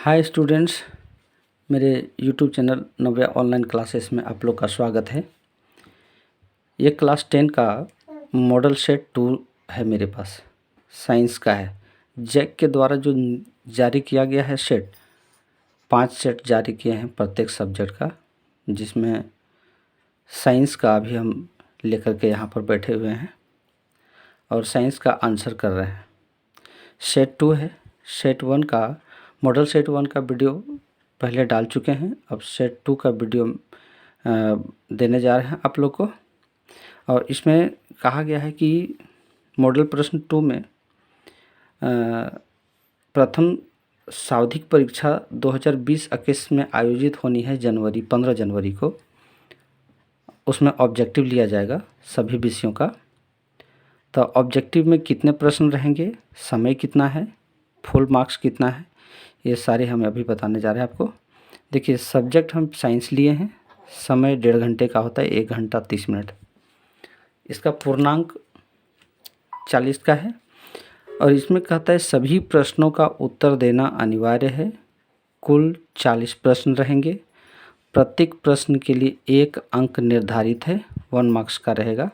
Hi students, मेरे YouTube channel नव्या online classes में आप लोग का स्वागत है। ये क्लास 10 का मॉडल सेट 2 है मेरे पास, साइंस का है। जैक के द्वारा जो जारी किया गया है सेट, 5 सेट जारी किए हैं प्रत्येक सब्जेक्ट का, जिसमें साइंस का अभी हम लेकर के यहाँ पर बैठे हुए हैं और साइंस का आंसर कर रहे हैं। सेट 2 है। सेट 1 का मॉडल सेट 1 का वीडियो पहले डाल चुके हैं, अब सेट 2 का वीडियो देने जा रहे हैं आप लोग को। और इसमें कहा गया है कि मॉडल प्रश्न 2 में प्रथम सावधिक परीक्षा 2020-21 में आयोजित होनी है 15 जनवरी को। उसमें ऑब्जेक्टिव लिया जाएगा सभी विषयों का। तो ऑब्जेक्टिव में कितने प्रश्न रहेंगे, समय कितना है, फुल मार्क्स कितना है, ये सारे हम अभी बताने जा रहे हैं आपको। देखिए, सब्जेक्ट हम साइंस लिए हैं, समय 1.5 घंटे का होता है, 1 घंटा 30 मिनट। इसका पूर्णांक 40 का है और इसमें कहता है सभी प्रश्नों का उत्तर देना अनिवार्य है। कुल 40 प्रश्न रहेंगे। प्रत्येक प्रश्न के लिए 1 अंक निर्धारित है, 1 मार्क्स का रहेगा।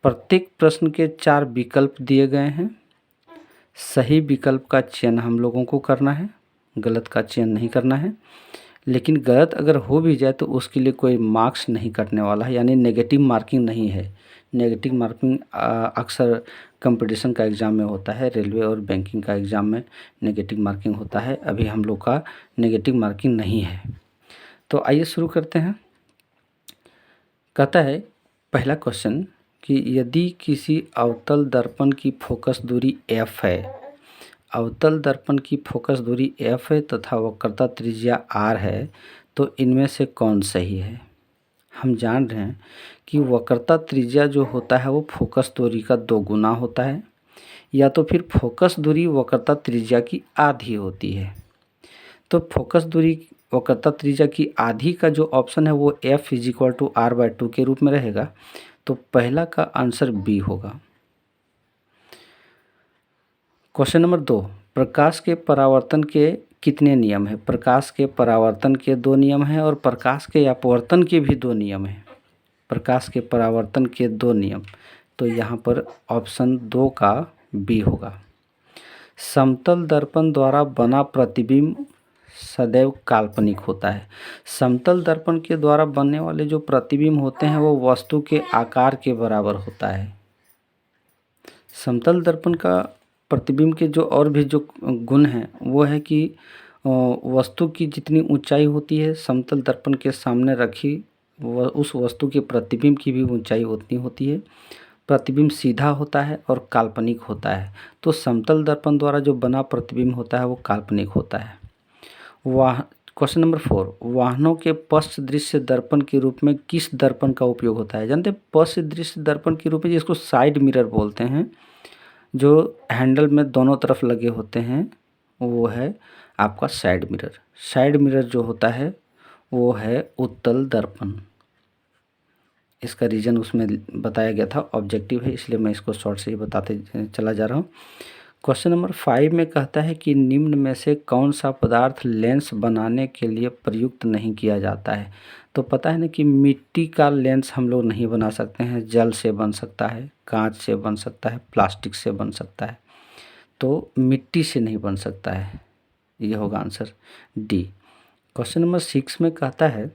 प्रत्येक प्रश्न के 4 विकल्प दिए गए हैं। सही विकल्प का चयन हम लोगों को करना है, गलत का चयन नहीं करना है। लेकिन गलत अगर हो भी जाए तो उसके लिए कोई मार्क्स नहीं कटने वाला है, यानी नेगेटिव मार्किंग नहीं है। नेगेटिव मार्किंग अक्सर कंपटीशन का एग्ज़ाम में होता है, रेलवे और बैंकिंग का एग्ज़ाम में नेगेटिव मार्किंग होता है। अभी हम लोग का नेगेटिव मार्किंग नहीं है। तो आइए शुरू करते हैं। कहता है पहला क्वेश्चन कि यदि किसी अवतल दर्पण की फोकस दूरी f है, अवतल दर्पण की फोकस दूरी f है तथा वक्रता त्रिज्या r है, तो इनमें से कौन सही है। हम जान रहे हैं कि वक्रता त्रिज्या जो होता है वो फोकस दूरी का 2 गुना होता है, या तो फिर फोकस दूरी वक्रता त्रिज्या की आधी होती है। तो फोकस दूरी वक्रता त्रिज्या की आधी का जो ऑप्शन है वो f = r/2 के रूप में रहेगा। तो पहला का आंसर बी होगा। क्वेश्चन नंबर 2, प्रकाश के परावर्तन के कितने नियम हैं। प्रकाश के परावर्तन के 2 नियम हैं और प्रकाश के अपवर्तन के भी 2 नियम हैं। प्रकाश के परावर्तन के 2 नियम, तो यहाँ पर ऑप्शन 2 का बी होगा। समतल दर्पण द्वारा बना प्रतिबिंब सदैव काल्पनिक होता है। समतल दर्पण के द्वारा बनने वाले जो प्रतिबिंब होते हैं वो वस्तु के आकार के बराबर होता है। समतल दर्पण का प्रतिबिंब के जो और भी जो गुण हैं वो है कि वस्तु की जितनी ऊंचाई होती है समतल दर्पण के सामने रखी उस वस्तु के प्रतिबिंब की भी ऊंचाई उतनी होती है। प्रतिबिंब सीधा होता है और काल्पनिक होता है। तो समतल दर्पण द्वारा जो बना प्रतिबिंब होता है वो काल्पनिक होता है। क्वेश्चन नंबर 4, वाहनों के पश्च दृश्य दर्पण के रूप में किस दर्पण का उपयोग होता है। जानते हैं पश्च दृश्य दर्पण के रूप में जिसको साइड मिरर बोलते हैं, जो हैंडल में दोनों तरफ लगे होते हैं, वो है आपका साइड मिरर। साइड मिरर जो होता है वो है उत्तल दर्पण। इसका रीज़न उसमें बताया गया था, ऑब्जेक्टिव है इसलिए मैं इसको शॉर्ट से ही बताते चला जा रहा हूँ। क्वेश्चन नंबर 5 में कहता है कि निम्न में से कौन सा पदार्थ लेंस बनाने के लिए प्रयुक्त नहीं किया जाता है। तो पता है ना कि मिट्टी का लेंस हम लोग नहीं बना सकते हैं, जल से बन सकता है, कांच से बन सकता है, प्लास्टिक से बन सकता है, तो मिट्टी से नहीं बन सकता है। ये होगा आंसर डी। क्वेश्चन नंबर 6 में कहता है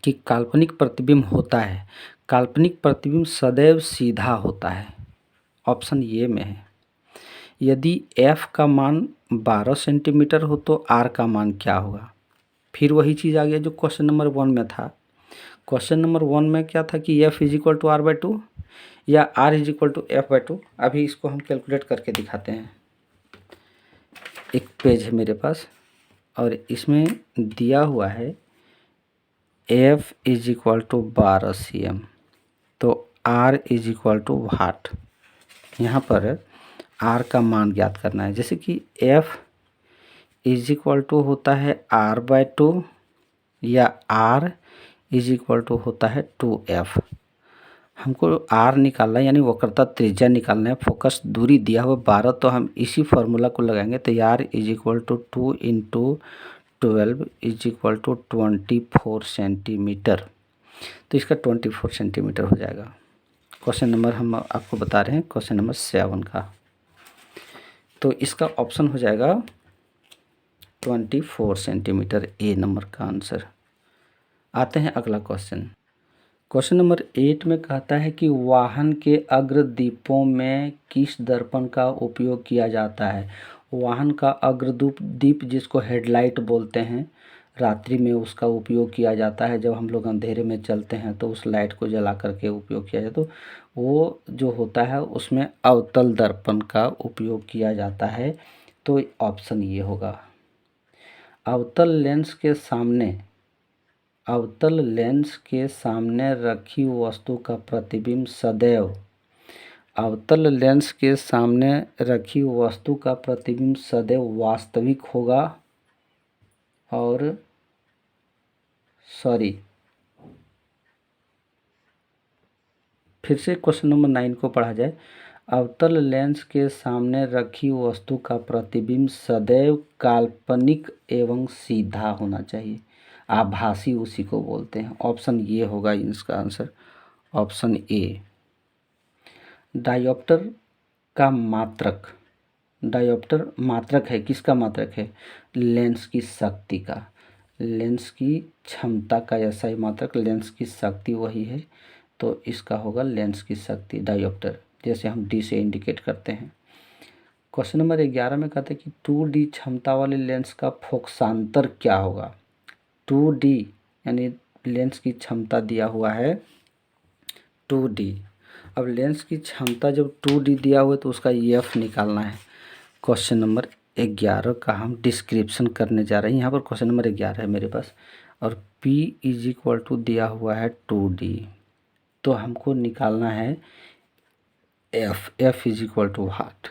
कि काल्पनिक प्रतिबिंब होता है, काल्पनिक प्रतिबिंब सदैव सीधा होता है। ऑप्शन ए में है। यदि f का मान 12 सेंटीमीटर हो तो r का मान क्या होगा। फिर वही चीज़ आ गया जो क्वेश्चन नंबर 1 में था। क्वेश्चन नंबर 1 में क्या था कि f = r/2 या r = f/2। अभी इसको हम कैलकुलेट करके दिखाते हैं। एक पेज है मेरे पास और इसमें दिया हुआ है f = 12 cm, तो r = वाट। यहाँ पर r का मान ज्ञात करना है। जैसे कि f = होता है r/2 या r = होता है 2f। हमको आर निकालना है यानी वक्रता त्रिज्या निकालना है। फोकस दूरी दिया हुआ 12, तो हम इसी फार्मूला को लगाएंगे। तो R is equal to 2 into 12 is equal to 24 centimetre. तो इसका 24 सेंटीमीटर हो जाएगा। क्वेश्चन नंबर हम आपको बता रहे हैं, क्वेश्चन नंबर 7 का। तो इसका ऑप्शन हो जाएगा 24 सेंटीमीटर, ए नंबर का आंसर। आते हैं अगला क्वेश्चन। क्वेश्चन नंबर 8 में कहता है कि वाहन के अग्र दीपों में किस दर्पण का उपयोग किया जाता है। वाहन का अग्रदूप दीप जिसको हेडलाइट बोलते हैं, रात्रि में उसका उपयोग किया जाता है। जब हम लोग अंधेरे में चलते हैं तो उस लाइट को जला करके उपयोग किया जाता है। तो वो जो होता है उसमें अवतल दर्पण का उपयोग किया जाता है। तो ऑप्शन ये होगा। अवतल लेंस के सामने रखी वस्तु का प्रतिबिंब सदैव अवतल लेंस के सामने रखी वस्तु का प्रतिबिंब सदैव वास्तविक होगा और फिर से क्वेश्चन नंबर 9 को पढ़ा जाए। अवतल लेंस के सामने रखी वस्तु का प्रतिबिंब सदैव काल्पनिक एवं सीधा होना चाहिए। आभासी उसी को बोलते हैं। ऑप्शन ये होगा इसका आंसर, ऑप्शन ए। डायोप्टर का मात्रक, डायोप्टर मात्रक है, किसका मात्रक है? लेंस की शक्ति का, लेंस की क्षमता का ऐसा ही मात्रक, लेंस की शक्ति वही है। तो इसका होगा लेंस की शक्ति, डायोप्टर, जैसे हम डी से इंडिकेट करते हैं। क्वेश्चन नंबर 11 में कहते हैं कि 2D क्षमता वाले लेंस का फोकसांतर क्या होगा। 2D यानी लेंस की क्षमता दिया हुआ है 2D। अब लेंस की क्षमता जब 2D दिया हुआ है तो उसका एफ निकालना है। क्वेश्चन नंबर 11 का हम डिस्क्रिप्शन करने जा रहे हैं। यहाँ पर क्वेश्चन नंबर 11 है मेरे पास और P इज इक्वल टू दिया हुआ है 2D। तो हमको निकालना है F is equal to what.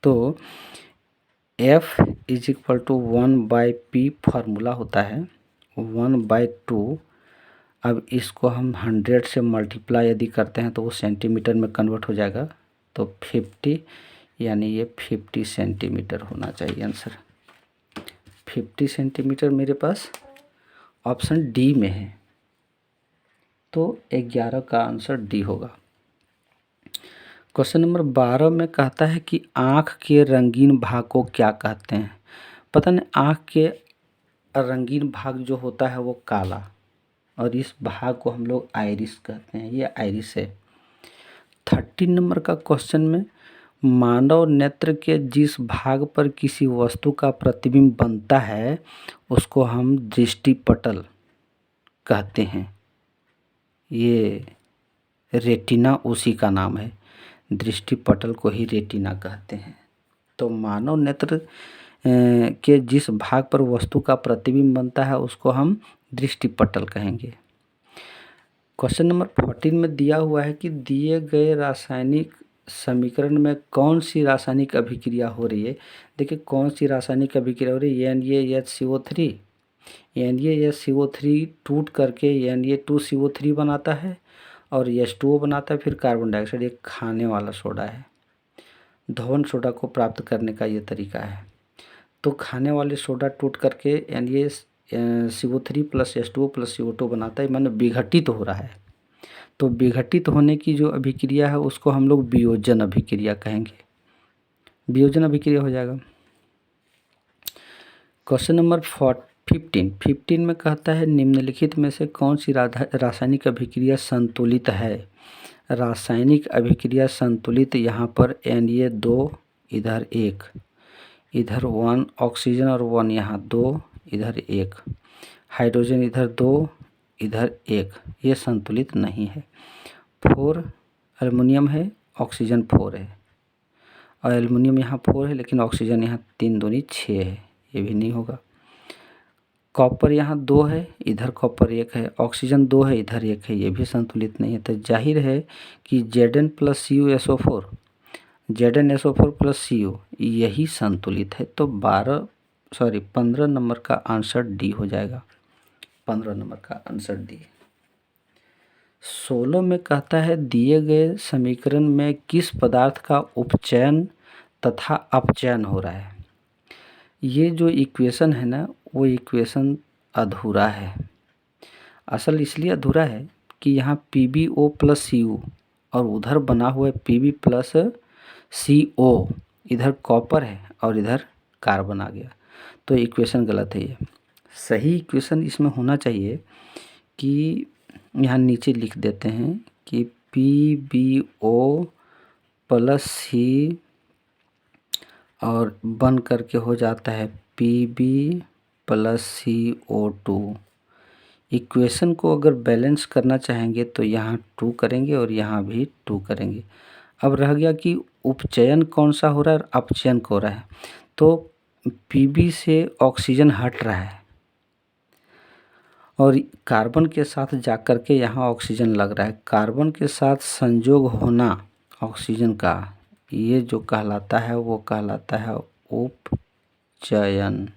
तो F is equal to 1/P formula होता है 1/2। अब इसको हम 100 से मल्टीप्लाई यदि करते हैं तो वो सेंटीमीटर में कन्वर्ट हो जाएगा। तो 50 यानी ये 50 सेंटीमीटर होना चाहिए आंसर। 50 सेंटीमीटर मेरे पास ऑप्शन डी में है। तो 11 का आंसर डी होगा। क्वेश्चन नंबर 12 में कहता है कि आँख के रंगीन भाग को क्या कहते हैं। पता नहीं, आँख के रंगीन भाग जो होता है वो काला, और इस भाग को हम लोग आइरिस कहते हैं। ये आइरिस है। 13 नंबर का क्वेश्चन में मानव नेत्र के जिस भाग पर किसी वस्तु का प्रतिबिंब बनता है उसको हम दृष्टिपटल कहते हैं। ये रेटिना उसी का नाम है, दृष्टिपटल को ही रेटिना कहते हैं। तो मानव नेत्र के जिस भाग पर वस्तु का प्रतिबिंब बनता है उसको हम दृष्टिपटल कहेंगे। क्वेश्चन नंबर 14 में दिया हुआ है कि दिए गए रासायनिक समीकरण में कौन सी रासायनिक अभिक्रिया हो रही है। देखिए कौन सी रासायनिक अभिक्रिया हो रही है। NaHCO3, NaHCO3 टूट करके Na2CO3 बनाता है और H2O बनाता है, फिर कार्बन डाइऑक्साइड। एक खाने वाला सोडा है। धवन सोडा को प्राप्त करने का ये तरीका है। तो खाने वाले सोडा टूट करके NaCO3 plus H2O plus CO2 बनाता है, माने विघटित हो रहा है। तो विघटित होने की जो अभिक्रिया है उसको हम लोग वियोजन अभिक्रिया कहेंगे। वियोजन अभिक्रिया हो जाएगा। क्वेश्चन नंबर 15 में कहता है निम्नलिखित में से कौन सी रासायनिक अभिक्रिया संतुलित है। रासायनिक अभिक्रिया संतुलित, यहाँ पर Na2 इधर 1, इधर 1 ऑक्सीजन और 1 यहाँ 2, इधर 1 हाइड्रोजन, इधर 2 इधर 1, ये संतुलित नहीं है। 4 एल्युमिनियम है, ऑक्सीजन 4 है, और एल्युमिनियम यहाँ 4 है लेकिन ऑक्सीजन यहाँ 3 दूनी 6 है, ये भी नहीं होगा। कॉपर यहाँ 2 है, इधर कॉपर 1 है, ऑक्सीजन 2 है, इधर 1 है, ये भी संतुलित नहीं है। तो जाहिर है कि Zn plus CuSO4, ZnSO4 plus Cu यही संतुलित है। तो 15 नंबर का आंसर डी हो जाएगा। 15 नंबर का आंसर डी। 16 में कहता है दिए गए समीकरण में किस पदार्थ का उपचयन तथा अपचयन हो रहा है। ये जो इक्वेशन है ना, वो इक्वेशन अधूरा है। असल इसलिए अधूरा है कि यहाँ PbO प्लस Cu और उधर बना हुआ है Pb प्लस CO, इधर कॉपर है और इधर कार्बन आ गया, तो इक्वेशन गलत है। ये सही इक्वेशन इसमें होना चाहिए कि यहाँ नीचे लिख देते हैं कि PbO प्लस C और बन करके हो जाता है Pb प्लस CO2। इक्वेशन को अगर बैलेंस करना चाहेंगे तो यहाँ 2 करेंगे और यहाँ भी 2 करेंगे। अब रह गया कि उपचयन कौन सा हो रहा है और अपचयन कौन हो रहा है। तो Pb से ऑक्सीजन हट रहा है और कार्बन के साथ जाकर के यहाँ ऑक्सीजन लग रहा है। कार्बन के साथ संयोग होना ऑक्सीजन का, ये जो कहलाता है वो कहलाता है उपचयन।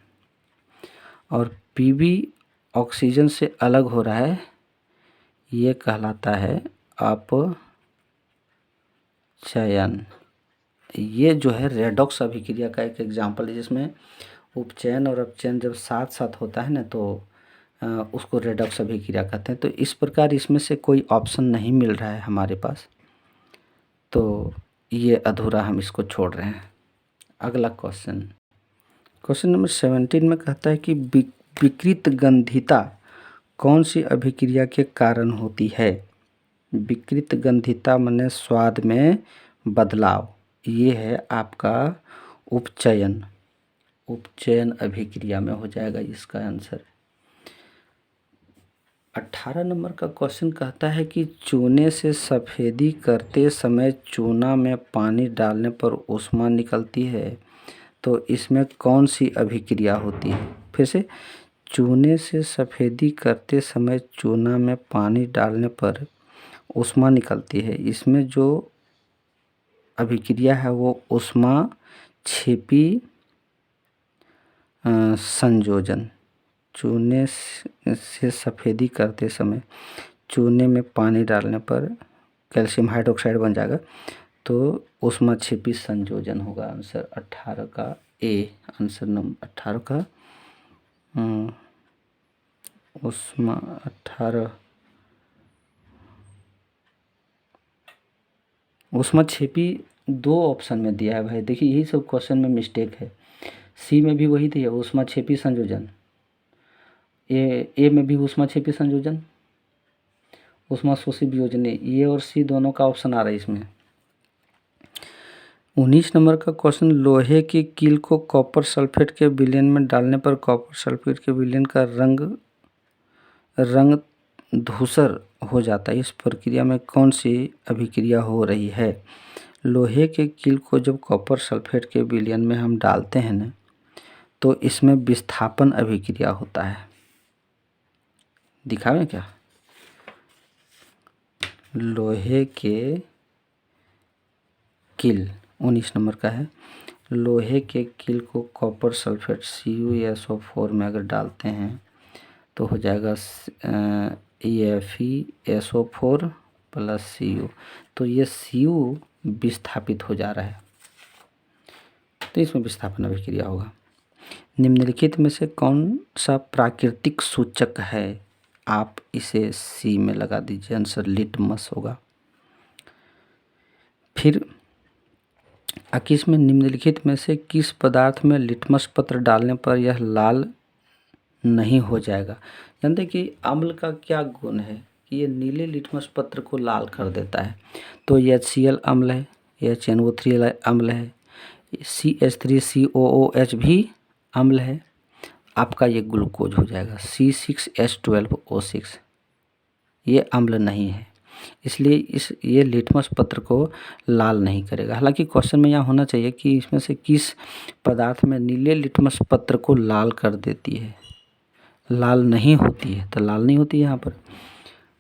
और Pb ऑक्सीजन से अलग हो रहा है, ये कहलाता है अपचयन। ये जो है रेडॉक्स अभिक्रिया का एक एग्जाम्पल है, जिसमें उपचयन और अपचयन जब साथ साथ होता है ना, तो उसको रेडॉक्स अभिक्रिया कहते हैं। तो इस प्रकार इसमें से कोई ऑप्शन नहीं मिल रहा है हमारे पास, तो ये अधूरा हम इसको छोड़ रहे हैं। अगला क्वेश्चन नंबर 17 में कहता है कि विकृत गंधिता कौन सी अभिक्रिया के कारण होती है। विकृत गंधिता माने स्वाद में बदलाव, ये है आपका उपचयन अभिक्रिया में हो जाएगा इसका आंसर। 18 नंबर का क्वेश्चन कहता है कि चूने से सफ़ेदी करते समय चूना में पानी डालने पर ऊष्मा निकलती है, तो इसमें कौन सी अभिक्रिया होती है। फिर से, चूने से सफ़ेदी करते समय चूना में पानी डालने पर ऊष्मा निकलती है, इसमें जो अभिक्रिया है वो ऊष्मा छेपी संयोजन। चूने से सफ़ेदी करते समय चूने में पानी डालने पर कैल्शियम हाइड्रोक्साइड बन जाएगा, तो ऊष्मा छेपी संयोजन होगा आंसर 18 का ए। आंसर नंबर 18 का ऊष्मा 18 ऊष्मा छेपी 2 ऑप्शन में दिया है भाई। देखिए यही सब क्वेश्चन में मिस्टेक है। सी में भी वही दिया ऊष्मा छेपी संयोजन, ए में भी ऊष्मा छेपी संयोजन, ऊष्मा शोषी वियोजने, ये और सी दोनों का ऑप्शन आ रहा है इसमें। 19 नंबर का क्वेश्चन, लोहे की कील को कॉपर सल्फेट के विलयन में डालने पर कॉपर सल्फेट के विलयन का रंग धूसर हो जाता है। इस प्रक्रिया में कौन सी अभिक्रिया हो रही है। लोहे के कील को जब कॉपर सल्फेट के विलयन में हम डालते हैं ना, तो इसमें विस्थापन अभिक्रिया होता है। दिखावें क्या। लोहे के कील 19 नंबर का है। लोहे के कील को कॉपर सल्फेट CuSO4 में अगर डालते हैं तो हो जाएगा FeSO4 प्लस Cu। तो ये Cu विस्थापित हो जा रहा है, तो इसमें विस्थापन अभिक्रिया होगा। निम्नलिखित में से कौन सा प्राकृतिक सूचक है। आप इसे सी में लगा दीजिए, आंसर लिटमस होगा। फिर 21 में निम्नलिखित में से किस पदार्थ में लिटमस पत्र डालने पर यह लाल नहीं हो जाएगा। जानते कि अम्ल का क्या गुण है कि ये नीले लिटमस पत्र को लाल कर देता है। तो HCl अम्ल है, HNO3 अम्ल है, CH3COOH भी अम्ल है। आपका ये ग्लूकोज हो जाएगा C6H12O6, ये अम्ल नहीं है, इसलिए ये लिटमस पत्र को लाल नहीं करेगा। हालांकि क्वेश्चन में यहाँ होना चाहिए कि इसमें से किस पदार्थ में नीले लिटमस पत्र को लाल कर देती है, लाल नहीं होती है, तो लाल नहीं होती है यहाँ पर।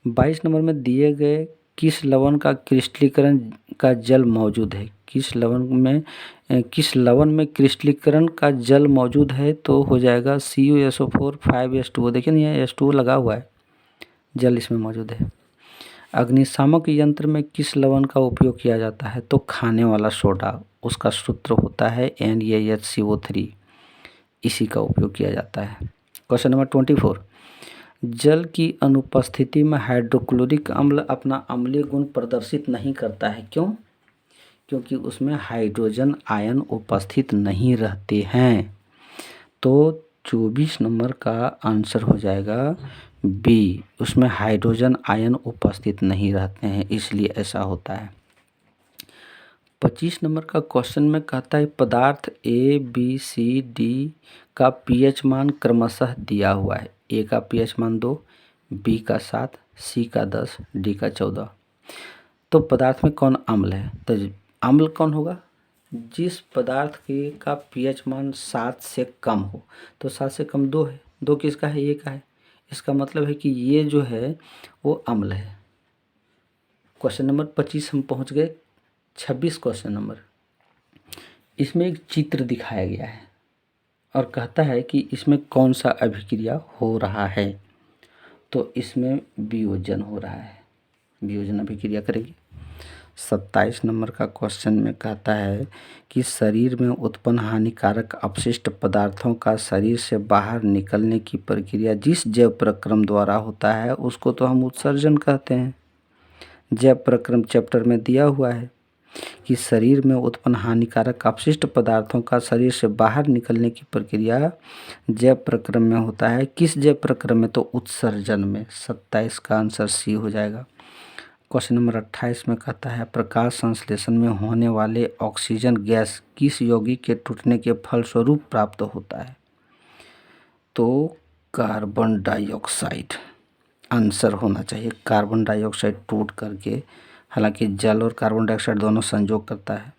22 नंबर में दिए गए किस लवण का क्रिस्टलीकरण का जल मौजूद है। किस लवण में क्रिस्टलीकरण का जल मौजूद है, तो हो जाएगा CuSO4 5H2O। देखिए ना, यहाँ H2O लगा हुआ है, जल इसमें मौजूद है। अग्निशामक यंत्र में किस लवण का उपयोग किया जाता है? तो खाने वाला सोडा, उसका सूत्र होता है NaHCO3, इसी का उपयोग किया जाता है। क्वेश्चन नंबर 24, जल की अनुपस्थिति में हाइड्रोक्लोरिक अम्ल अपना अम्लीय गुण प्रदर्शित नहीं करता है, क्यों? क्योंकि उसमें हाइड्रोजन आयन उपस्थित नहीं रहते हैं। तो 24 नंबर का आंसर हो जाएगा बी, उसमें हाइड्रोजन आयन उपस्थित नहीं रहते हैं, इसलिए ऐसा होता है। 25 नंबर का क्वेश्चन में कहता है पदार्थ A, B, C, D का pH मान क्रमशः दिया हुआ है। A का pH मान 2, B का 7, C का 10, D का 14। तो पदार्थ में कौन अम्ल है? तो अम्ल कौन होगा? जिस पदार्थ के का pH मान 7 से कम हो। तो 7 से कम 2 है, 2 किसका है? A का है। इसका मतलब है कि ये जो है वो अम्ल है। क्वेश्चन नंबर 25 हम पहुंच गए। 26 क्वेश्चन नंबर, इसमें एक चित्र दिखाया गया है और कहता है कि इसमें कौन सा अभिक्रिया हो रहा है। तो इसमें वियोजन हो रहा है, वियोजन अभिक्रिया करेगी। 27 नंबर का क्वेश्चन में कहता है कि शरीर में उत्पन्न हानिकारक अपशिष्ट पदार्थों का शरीर से बाहर निकलने की प्रक्रिया जिस जैव प्रक्रम द्वारा होता है उसको तो हम उत्सर्जन कहते हैं। जैव प्रक्रम चैप्टर में दिया हुआ है कि शरीर में उत्पन्न हानिकारक अपशिष्ट पदार्थों का शरीर से बाहर निकलने की प्रक्रिया जैव प्रक्रम में होता है। किस जैव प्रक्रम में? तो उत्सर्जन में। 27 का आंसर सी हो जाएगा। क्वेश्चन नंबर 28 में कहता है प्रकाश संश्लेषण में होने वाले ऑक्सीजन गैस किस यौगिक के टूटने के फलस्वरूप प्राप्त होता है? तो कार्बन डाइऑक्साइड आंसर होना चाहिए। कार्बन डाइऑक्साइड टूट करके, हालांकि जल और कार्बन डाइऑक्साइड दोनों संयोग करता है,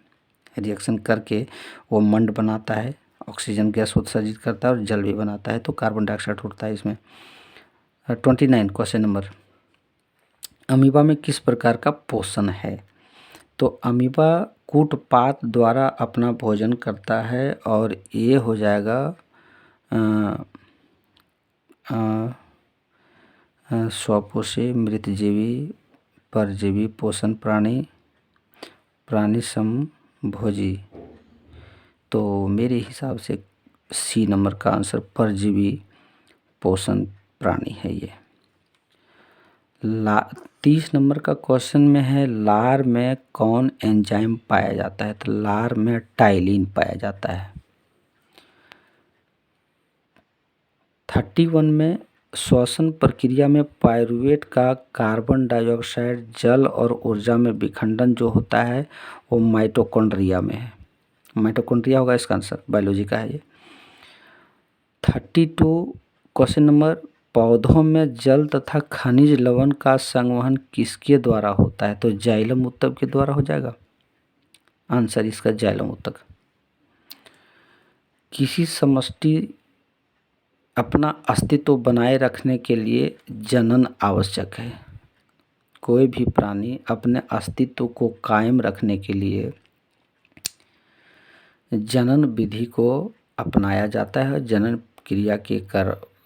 रिएक्शन करके वो मंड बनाता है, ऑक्सीजन गैस उत्सर्जित करता है और जल भी बनाता है, तो कार्बन डाइऑक्साइड टूटता है इसमें। 29 क्वेश्चन नंबर, अमीबा में किस प्रकार का पोषण है? तो अमीबा कूटपात द्वारा अपना भोजन करता है और ये हो जाएगा स्वपोषी, मृतजीवी, परजीवी, पोषण प्राणी, प्राणी समभोजी। तो मेरे हिसाब से सी नंबर का आंसर परजीवी पोषण प्राणी है ये। 30 नंबर का क्वेश्चन में है लार में कौन एंजाइम पाया जाता है? तो लार में टाइलिन पाया जाता है। 31 में श्वसन प्रक्रिया में पायरुवेट का कार्बन डाइऑक्साइड जल और ऊर्जा में विखंडन जो होता है वो माइटोकॉन्ड्रिया में है। माइटोकॉन्ड्रिया होगा इसका आंसर, बायोलॉजी का है ये। 32 क्वेश्चन नंबर, पौधों में जल तथा खनिज लवण का संवहन किसके द्वारा होता है? तो जाइलम ऊतक के द्वारा हो जाएगा आंसर इसका, जाइलम ऊतक। किसी समष्टि अपना अस्तित्व बनाए रखने के लिए जनन आवश्यक है। कोई भी प्राणी अपने अस्तित्व को कायम रखने के लिए जनन विधि को अपनाया जाता है। जनन क्रिया के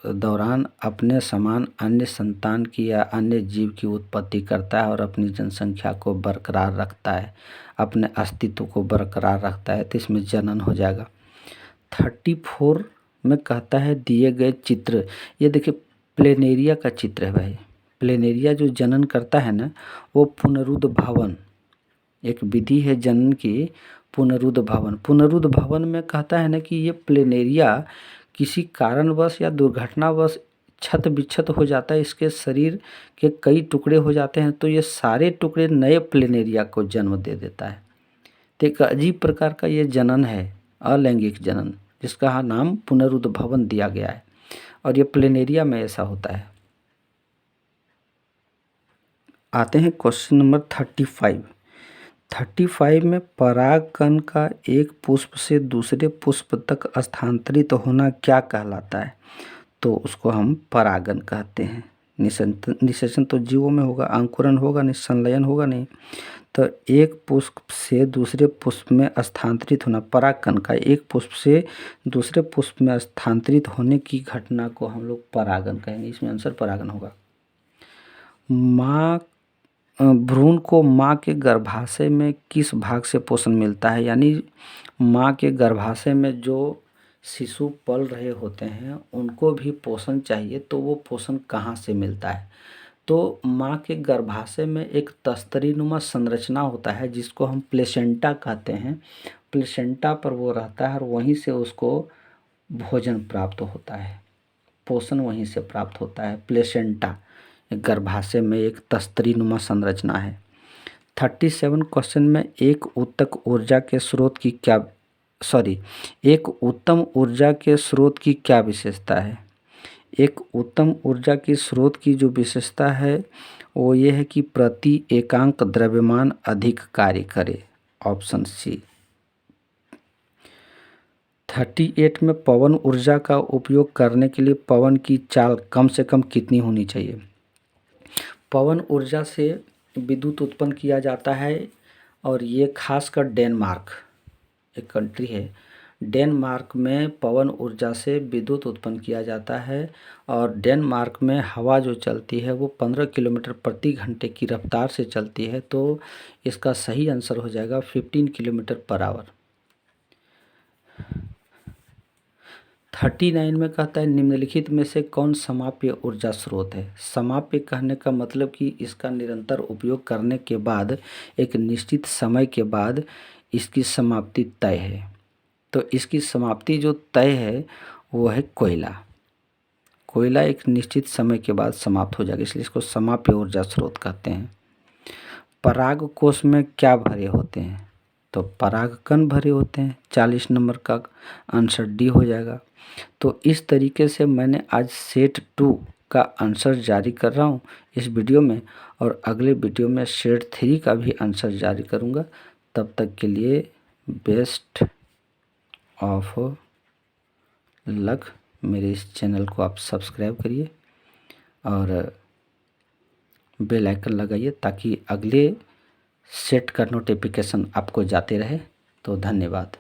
दौरान अपने समान अन्य संतान की या अन्य जीव की उत्पत्ति करता है और अपनी जनसंख्या को बरकरार रखता है, अपने अस्तित्व को बरकरार रखता है, तो इसमें जनन हो जाएगा। 34 में कहता है दिए गए चित्र, ये देखिए प्लेनेरिया का चित्र है भाई। प्लेनेरिया जो जनन करता है ना, वो पुनरुद्भवन, एक विधि है जनन की, पुनरुद्भवन। पुनरुद्भवन में कहता है ना कि ये प्लेनेरिया किसी कारणवश या दुर्घटनावश क्षत विक्षत हो जाता है, इसके शरीर के कई टुकड़े हो जाते हैं, तो ये सारे टुकड़े नए प्लेनेरिया को जन्म दे देता है। तो एक अजीब प्रकार का ये जनन है, अलैंगिक जनन, जिसका नाम पुनरुद्भवन दिया गया है, और ये प्लेनेरिया में ऐसा होता है। आते हैं क्वेश्चन नंबर 35 में परागकण का एक पुष्प से दूसरे पुष्प तक स्थानांतरित होना क्या कहलाता है? तो उसको हम परागन कहते हैं। निषेचन तो जीवों में होगा, अंकुरन होगा नहीं, संलयन होगा नहीं। तो एक पुष्प से दूसरे पुष्प में स्थानांतरित होना, परागकण का एक पुष्प से दूसरे पुष्प में स्थानांतरित होने की घटना को हम लोग परागन कहेंगे। इसमें आंसर परागन होगा। माँ भ्रूण को माँ के गर्भाशय में किस भाग से पोषण मिलता है, यानी माँ के गर्भाशय में जो शिशु पल रहे होते हैं उनको भी पोषण चाहिए, तो वो पोषण कहाँ से मिलता है। तो माँ के गर्भाशय में एक तस्तरीनुमा संरचना होता है जिसको हम प्लेसेंटा कहते हैं। प्लेसेंटा पर वो रहता है और वहीं से उसको भोजन प्राप्त होता है, पोषण वहीं से प्राप्त होता है। प्लेसेंटा गर्भाशय में एक तस्तरीनुमा संरचना है। 37 क्वेश्चन में एक उत्तम ऊर्जा के स्रोत की क्या विशेषता है। एक उत्तम ऊर्जा की स्रोत की जो विशेषता है वो ये है कि प्रति एकांक द्रव्यमान अधिक कार्य करे, ऑप्शन सी। 38 में पवन ऊर्जा का उपयोग करने के लिए पवन की चाल कम से कम कितनी होनी चाहिए। पवन ऊर्जा से विद्युत उत्पन्न किया जाता है और ये खासकर डेनमार्क एक कंट्री है, डेनमार्क में पवन ऊर्जा से विद्युत उत्पन्न किया जाता है और डेनमार्क में हवा जो चलती है वो 15 किलोमीटर प्रति घंटे की रफ्तार से चलती है, तो इसका सही आंसर हो जाएगा 15 किलोमीटर पर आवर। 39 में कहता है निम्नलिखित में से कौन समाप्य ऊर्जा स्रोत है। समाप्य कहने का मतलब कि इसका निरंतर उपयोग करने के बाद एक निश्चित समय के बाद इसकी समाप्ति तय है। तो इसकी समाप्ति जो तय है वो है कोयला। कोयला एक निश्चित समय के बाद समाप्त हो जाएगा, इसलिए इसको समाप्य ऊर्जा स्रोत कहते हैं। पराग कोश में क्या भरे होते हैं, तो परागकण भरे होते हैं। 40 नंबर का आंसर डी हो जाएगा। तो इस तरीके से मैंने आज सेट 2 का आंसर जारी कर रहा हूँ इस वीडियो में, और अगले वीडियो में सेट 3 का भी आंसर जारी करूँगा। तब तक के लिए बेस्ट ऑफ लक। मेरे इस चैनल को आप सब्सक्राइब करिए और बेल आइकन लगाइए ताकि अगले सेट का नोटिफिकेशन आपको जाते रहे। तो धन्यवाद।